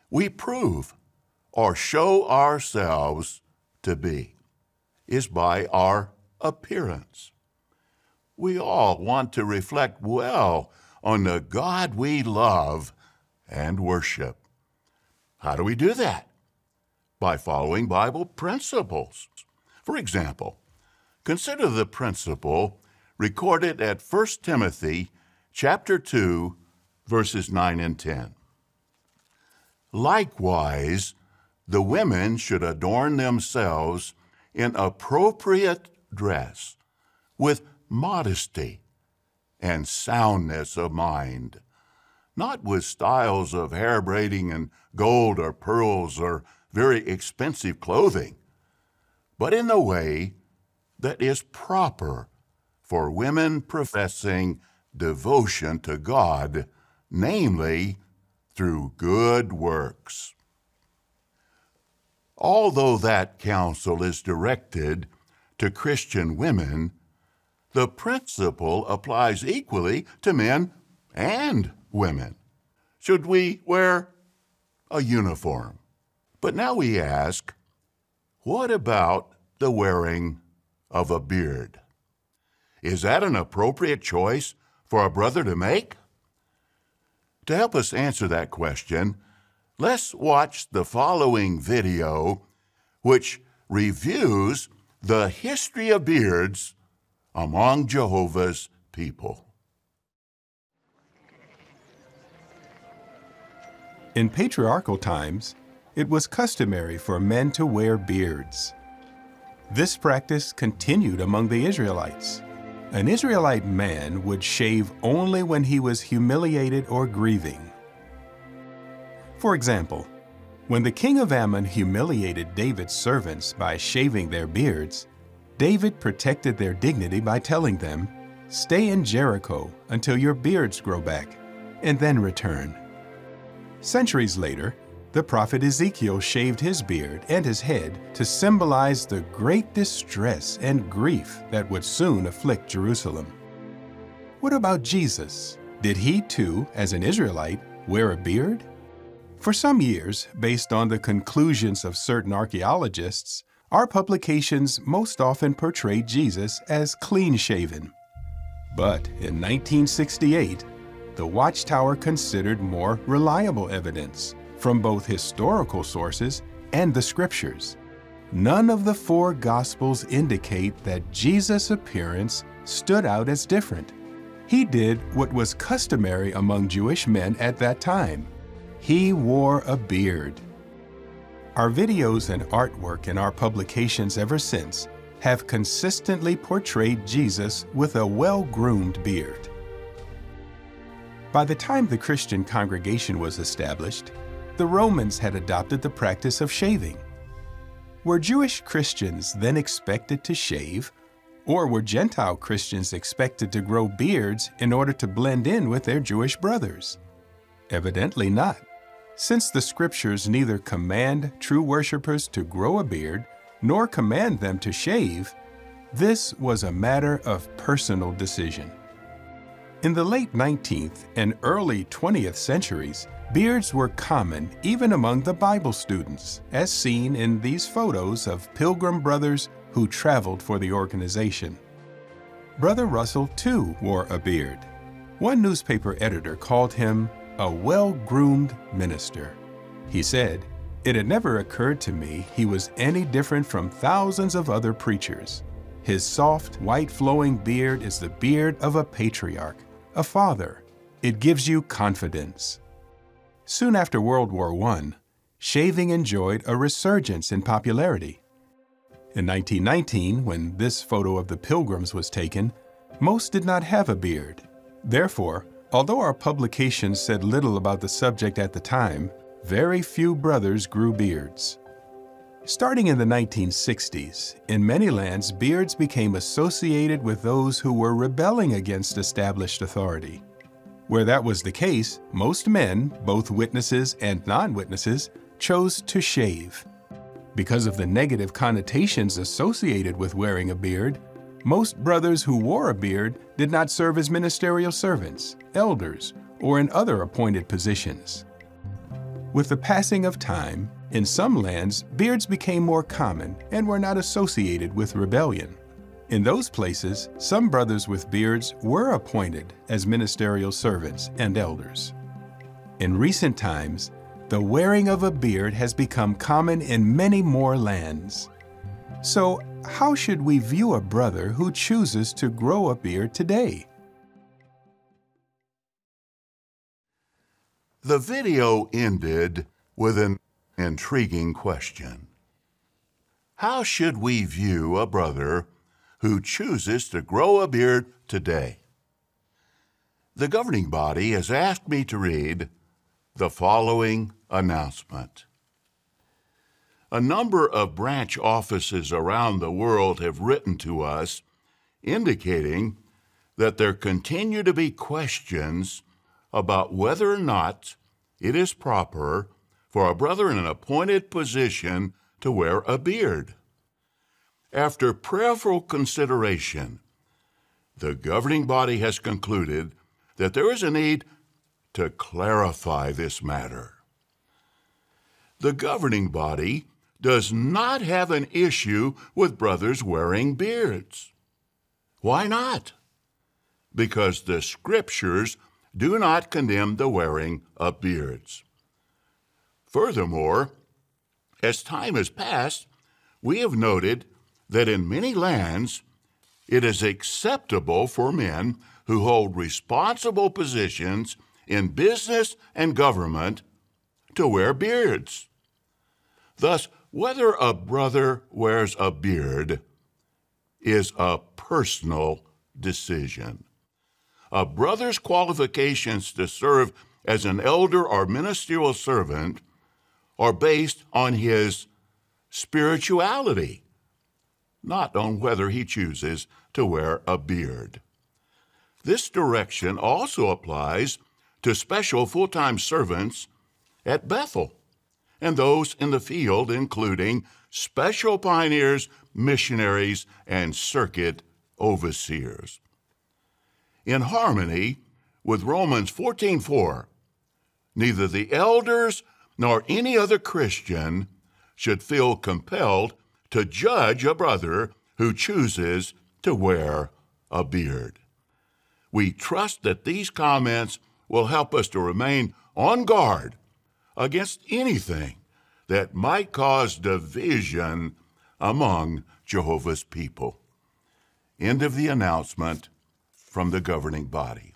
we prove or show ourselves to be is by our appearance. We all want to reflect well on the God we love and worship. How do we do that? By following Bible principles. For example, consider the principle recorded at 1 Timothy chapter 2, verses 9 and 10. Likewise, the women should adorn themselves in appropriate dress, with modesty and soundness of mind, not with styles of hair braiding and gold or pearls or very expensive clothing, but in a way that is proper for women professing devotion to God, namely through good works. Although that counsel is directed to Christian women, the principle applies equally to men and women. Should we wear a uniform? But now we ask, what about the wearing of a beard? Is that an appropriate choice for a brother to make? To help us answer that question, let's watch the following video, which reviews the history of beards among Jehovah's people. In patriarchal times, it was customary for men to wear beards. This practice continued among the Israelites. An Israelite man would shave only when he was humiliated or grieving. For example, when the king of Ammon humiliated David's servants by shaving their beards, David protected their dignity by telling them, "Stay in Jericho until your beards grow back, and then return." Centuries later, the prophet Ezekiel shaved his beard and his head to symbolize the great distress and grief that would soon afflict Jerusalem. What about Jesus? Did he too, as an Israelite, wear a beard? For some years, based on the conclusions of certain archaeologists, our publications most often portrayed Jesus as clean-shaven. But in 1968, the Watchtower considered more reliable evidence from both historical sources and the Scriptures. None of the four Gospels indicate that Jesus' appearance stood out as different. He did what was customary among Jewish men at that time. He wore a beard. Our videos and artwork in our publications ever since have consistently portrayed Jesus with a well-groomed beard. By the time the Christian congregation was established, the Romans had adopted the practice of shaving. Were Jewish Christians then expected to shave, or were Gentile Christians expected to grow beards in order to blend in with their Jewish brothers? Evidently not. Since the Scriptures neither command true worshipers to grow a beard, nor command them to shave, this was a matter of personal decision. In the late 19th and early 20th centuries, beards were common even among the Bible students, as seen in these photos of Pilgrim brothers who traveled for the organization. Brother Russell, too, wore a beard. One newspaper editor called him a well-groomed minister. He said, "It had never occurred to me he was any different from thousands of other preachers. His soft, white flowing beard is the beard of a patriarch, a father. It gives you confidence." Soon after World War I, shaving enjoyed a resurgence in popularity. In 1919, when this photo of the Pilgrims was taken, most did not have a beard. Therefore, although our publications said little about the subject at the time, very few brothers grew beards. Starting in the 1960s, in many lands, beards became associated with those who were rebelling against established authority. Where that was the case, most men, both witnesses and non-witnesses, chose to shave. Because of the negative connotations associated with wearing a beard, most brothers who wore a beard did not serve as ministerial servants, elders, or in other appointed positions. With the passing of time, in some lands, beards became more common and were not associated with rebellion. In those places, some brothers with beards were appointed as ministerial servants and elders. In recent times, the wearing of a beard has become common in many more lands. So, how should we view a brother who chooses to grow a beard today? The video ended with an intriguing question. How should we view a brother who chooses to grow a beard today? The governing body has asked me to read the following announcement. A number of branch offices around the world have written to us indicating that there continue to be questions about whether or not it is proper for a brother in an appointed position to wear a beard. After prayerful consideration, the governing body has concluded that there is a need to clarify this matter. The governing body does not have an issue with brothers wearing beards. Why not? Because the Scriptures do not condemn the wearing of beards. Furthermore, as time has passed, we have noted that in many lands, it is acceptable for men who hold responsible positions in business and government to wear beards. Thus, whether a brother wears a beard is a personal decision. A brother's qualifications to serve as an elder or ministerial servant are based on his spirituality, not on whether he chooses to wear a beard. This direction also applies to special full-time servants at Bethel and those in the field, including special pioneers, missionaries, and circuit overseers. In harmony with Romans 14:4, neither the elders nor any other Christian should feel compelled to judge a brother who chooses to wear a beard. We trust that these comments will help us to remain on guard against anything that might cause division among Jehovah's people. End of the announcement from the governing body.